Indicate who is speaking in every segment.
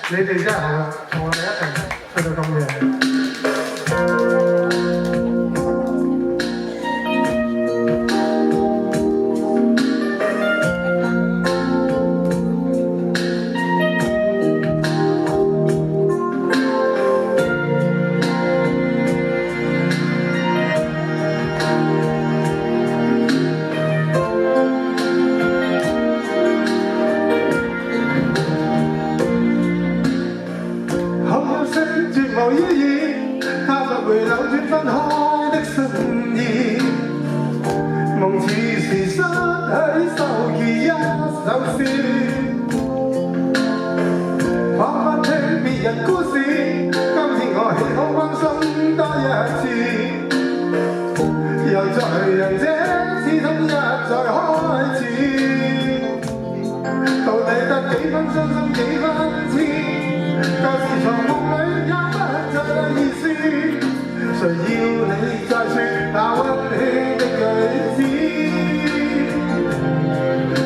Speaker 1: 你哋真係好啦，同我哋一齊去到咁夜。無意義，他不會扭轉分開的心意。夢似是失去手記一首詩，彷彿聽別人故事。今天我喜好關心多一次，又在人這刺痛一再開始。到底得幾分傷心幾分痴？舊時從夢裏也不再意思，誰要你再說那溫馨的句子？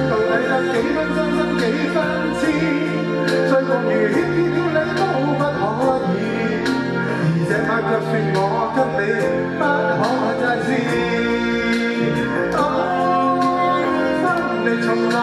Speaker 1: 到底得幾分傷心幾分痴？再夢如牽牽挑你都不可以，而這晚卻說我跟你不可再試。分離從來